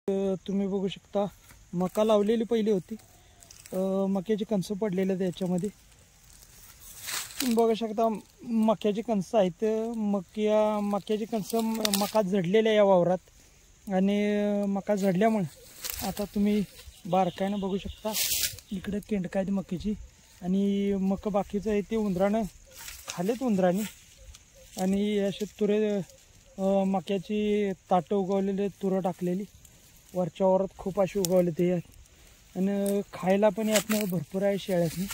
तुम्ही बघू शकता मका लावलेली पहिली होती, मक्याची कणसं पडलेले आहेत याच्यामध्ये. तुम्ही बघू शकता मक्याची कणसं आहेत. मक्याची कणसं मका झडलेल्या या वावरात आणि मका झडल्यामुळे आता तुम्ही बारकाईनं बघू शकता इकडे केंडका आहेत मक्याची आणि मका बाकीचं आहे ते उंदरानं खालेत उंदराने. आणि असे तुरे मक्याची ताटं उगवलेले तुरं टाकलेली वरच्या वावरात खूप अशी उगवले ते आणि खायला पण यातनं भरपूर आहे शेळ्यातनी.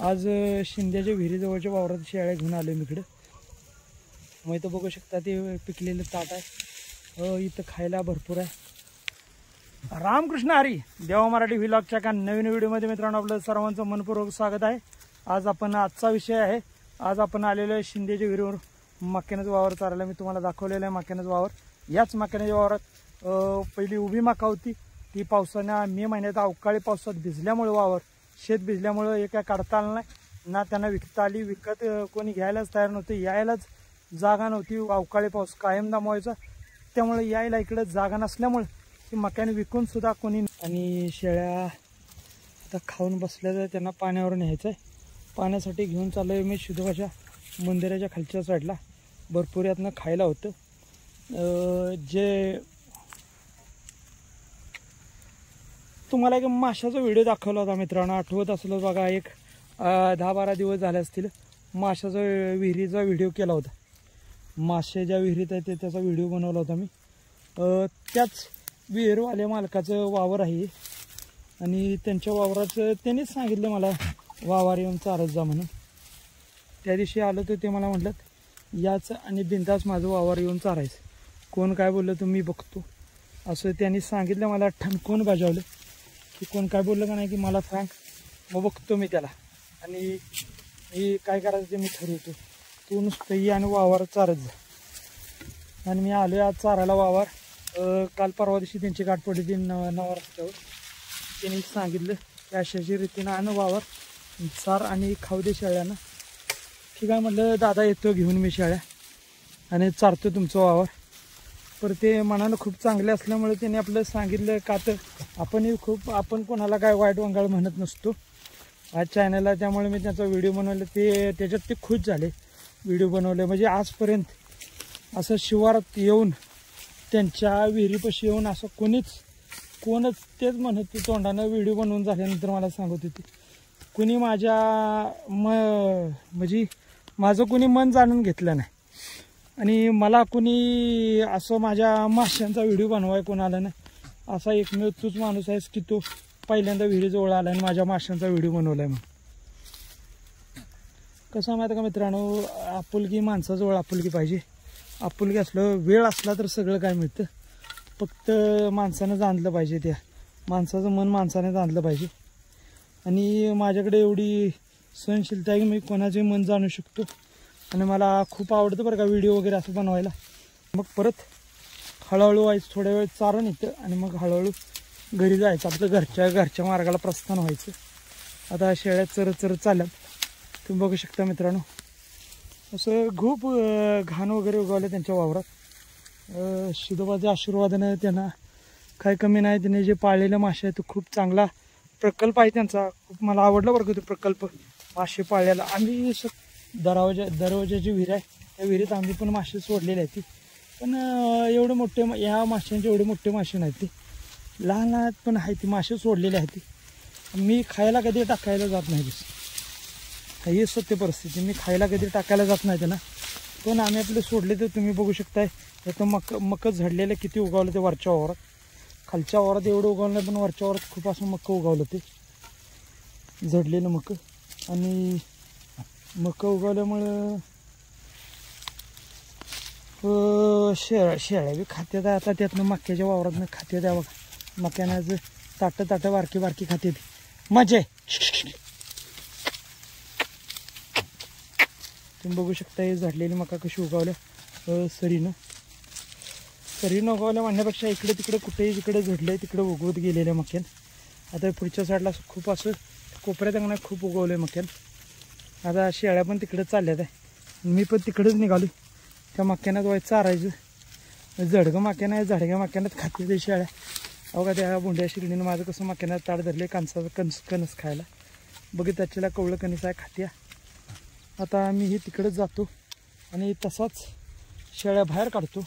आज शिंद्याच्या विहिरीजवळच्या वावरात शेळ्या घेऊन आलो मी इकडं. मग इथं बघू शकता ते पिकलेलं ताट आहे, इथं खायला भरपूर आहे. रामकृष्ण हरी. देवा मराठी व्लॉगच्या एका नवीन व्हिडिओमध्ये मित्रांनो आपलं सर्वांचं मनपूर्वक स्वागत आहे. आजचा विषय आहे, आज आपण आलेलो आहे शिंद्याच्या विहिरीवर मक्यानंच वावर चारायला. मी तुम्हाला दाखवलेलं आहे मक्यानंच वावर. याच मक्याच्या वावरात पहिली उभी मका होती, ती पावसानं मे महिन्यात अवकाळी पावसात भिजल्यामुळे वावर शेत भिजल्यामुळं हे काय काढता आलं नाही ना, त्यांना विकता आली. विकत कोणी घ्यायलाच तयार नव्हते, यायलाच जागा नव्हती. अवकाळी पाऊस कायम दमवायचा, त्यामुळे यायला इकडं जागा नसल्यामुळे ती मक्याने विकून सुद्धा कोणी. आणि शेळ्या आता खाऊन बसल्या तर त्यांना पाण्यावर न्यायचं आहे. पाण्यासाठी घेऊन चाललो आहे मी शिदोबाच्या मंदिराच्या खालच्या साईडला. भरपूर यातनं खायला होतं. जे तुम्हाला एक माशाचा व्हिडिओ दाखवला होता मित्रांनो, आठवत असलं बघा, एक 10-12 दिवस झाले असतील. माशाचा विहिरीचा व्हिडिओ केला होता. मासे ज्या विहिरीत आहे त्याचा व्हिडिओ बनवला होता मी. त्याच विहीरवाल्या मालकाचं वावर आहे आणि त्यांच्या वावराचं त्यांनीच सांगितलं मला वावर येऊन चारत जा म्हणून. त्या दिवशी आलं तर ते मला म्हटलं याच आणि बिंदास माझं वावर येऊन चारायचं. कोण काय बोललं तुम्ही बघतो असं त्यांनी सांगितलं मला. ठणकून बजावलं की कोण काय बोललं का नाही की मला सांग, मग बघतो मी त्याला आणि मी काय करायचं ते मी ठरवतो. तू नुसतं ये आणि वावर चारत जा. आणि मी आलो आज चारायला वावर. काल परवा दिवशी त्यांची गाठ पडली ती नवा रस्त्यावर. त्यांनी सांगितलं की अशाची रीतीनं आण वावर चार आणि खाऊ दे शेळ्यांना. ठीक आहे म्हटलं, दादा येतो घेऊन मी शेळ्या आणि चारतो तुमचं वावर. पर ते मनानं खूप चांगले असल्यामुळे त्यांनी आपलं सांगितलं. का तर आपण कोणाला काय वाईट वंगाळ म्हणत नसतो आज चॅनलला, त्यामुळे मी त्यांचा व्हिडिओ बनवला. त्याच्यात ते खुश झाले व्हिडिओ बनवले. म्हणजे आजपर्यंत असं शिवारात येऊन त्यांच्या विहिरीपाशी येऊन असं कोणच तेच म्हणत ते तोंडानं व्हिडिओ बनवून झाल्यानंतर मला सांगत होते कुणी म्हणजे माझं कुणी मन जाणून घेतलं नाही आणि मला कुणी असं माझ्या माशांचा व्हिडिओ बनवाय कोण आला नाही. असा एकमेव तूच माणूस आहेस की तो पहिल्यांदा विहिरीजवळ आला आणि माझ्या माशांचा व्हिडिओ बनवला आहे. मग कसं माहिती का मित्रांनो, आपुलकी माणसाजवळ आपुलकी पाहिजे. आपुलकी असलं वेळ असला तर सगळं काय मिळतं. फक्त माणसानं जाणलं पाहिजे, त्या माणसाचं मन माणसाने जाणलं पाहिजे. आणि माझ्याकडे एवढी सहनशीलता आहे की मी कोणाचे मन जाणू शकतो आणि मला खूप आवडतं बरं का व्हिडिओ वगैरे असं बनवायला. मग परत हळूहळू व्हायचं, थोड्या वेळ चारण येतं आणि मग हळूहळू घरी जायचं. आपलं घरच्या मार्गाला प्रस्थान व्हायचं. आता शेळ्या चरत चालल्यात तुम्ही बघू शकता मित्रांनो. असं खूप घाण वगैरे उगवलं त्यांच्या वावरात. शिदोबाच्या आशीर्वादानं त्यांना काही कमी नाही. त्यांनी जे पाळलेलं मासे आहे तो खूप चांगला प्रकल्प आहे त्यांचा. खूप मला आवडला बरं का तो प्रकल्प मासे पाळलेला. आम्ही दरवाजाची विहीर आहे, त्या विहिरीत आम्ही पण मासे सोडलेले आहेत. पण एवढे मोठे ह्या माशांचे एवढे मोठे मासे नाहीत, ते लहान पण आहेत. ती मासे सोडलेले आहेत. मी खायला कधी टाकायला जात नाही. ही सत्य परिस्थिती, मी खायला कधी टाकायला जात नाही त्यांना. पण आम्ही आपले सोडले तर तुम्ही बघू शकताय त्याचं मक झडलेलं किती उगवलं ते वरच्या वावरात. खालच्या वावरात एवढं उगवलं नाही पण वरच्या वावरात खूप असं मक्क उगवलं ते झडलेलं मक. आणि मक उगवल्यामुळं शेळ्या बी खात्यात. आता त्यातनं मक्याच्या वावरातनं खात्यात आहे बघा. मक्यानं ताटं बारकी खात्यात. मजा आहे. तुम्ही बघू शकता हे झाडलेली मका कशी उगवल्या सरीनं उगवल्या म्हणण्यापेक्षा इकडे तिकडे कुठेही जिकडे झडले तिकडे उगवत गेलेल्या मक्यान. आता पुढच्या साईडला खूप असं कोपऱ्यात अंगणात खूप उगवलं आहे मक्यान. आता शेळ्या पण तिकडेच चालल्यात आहे. मी पण तिकडेच निघालो त्या मक्यानं व्हायचं चारायचं. जडगं माक्यानं आहे, झाडग्या माक्यानं खाते ते शेळ्या. अवघा त्या बोंड्या शिर्डीनं माझं कसं माक्यानं ताट धरले कणसाचं कणस खायला. बघित त्याच्याला कवळं कणीस आहे खात्या. आता मी ही तिकडेच जातो आणि तसाच शेळ्या बाहेर काढतो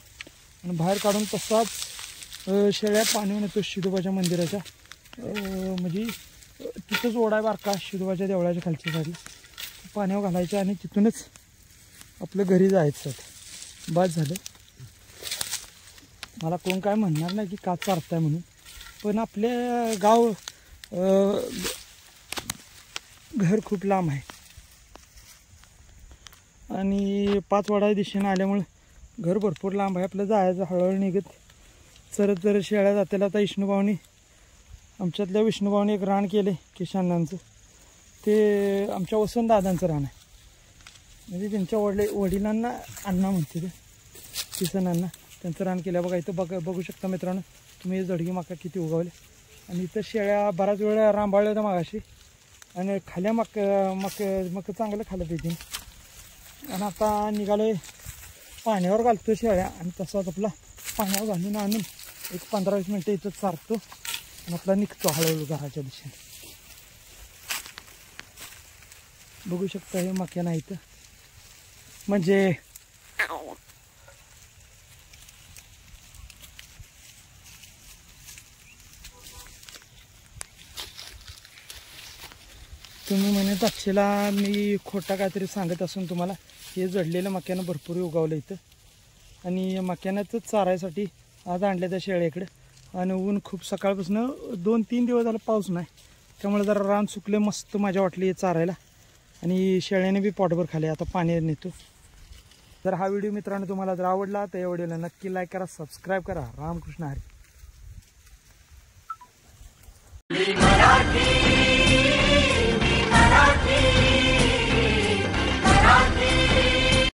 आणि बाहेर काढून तसाच शेळ्या पाण्यावर येतो शिदोबाच्या मंदिराच्या. म्हणजे तिथंच ओढा आहे बारका शिदोबाच्या देवळाच्या खालच्या साईडला. पाण्यावर घालायच्या आणि तिथूनच आपलं घरी जायचं. बस झालं. मला कोण काय म्हणणार नाही की का चारताय म्हणून, पण आपले गाव घर खूप लांब आहे आणि 5 वाडा दिशेनं आल्यामुळं घर भरपूर लांब आहे. आपलं जायचं हळूहळू निघत चरत चरत शेळ्या जातील. आता विष्णुभाऊनी आमच्यातल्या विष्णुभाऊनी एक रान केले किशनदांचं. ते आमच्या वसंतदादांचं रान आहे. म्हणजे त्यांच्या वडिलांना अण्णा म्हणते ते किसन अण्णा. त्यांचं रान केलं बघा. इथं बघू शकता मित्रांनो तुम्ही जडगी मका किती उगवले. आणि इथं शेळ्या बराच वेळा रांबाळल्या होत्या मागाशी आणि खाल्या मक चांगलं खाल्लं तिथे. आणि आता निघालोय पाण्यावर घालतो शेळ्या आणि तसाच आपला पाण्यावर घालून आणून एक 15-20 मिनटं इथं चारतो आणि आपला निघतो हळूहळू घराच्या दिशेने. बघू शकता हे मक्या नाही इथं. म्हणजे तुम्ही म्हणत असलेला मी खोटा काहीतरी सांगत असून तुम्हाला. हे जडलेलं मक्यानं भरपूर उगवलं इथं आणि मक्यानंच चारायसाठी आज आणल्या त्या शेळ्याकडं. आणि ऊन खूप सकाळपासून 2-3 दिवस झाला पाऊस नाही, त्यामुळे जरा रान सुकले. मस्त मजा वाटली चारायला आणि शेळ्याने बी पोटभर खाले. आता पाणी नेतो. जर हा व्हिडिओ मित्रांनो तुम्हाला जर आवडला तर या व्हिडिओला नक्की लाईक करा, सबस्क्राईब करा. रामकृष्ण हरी.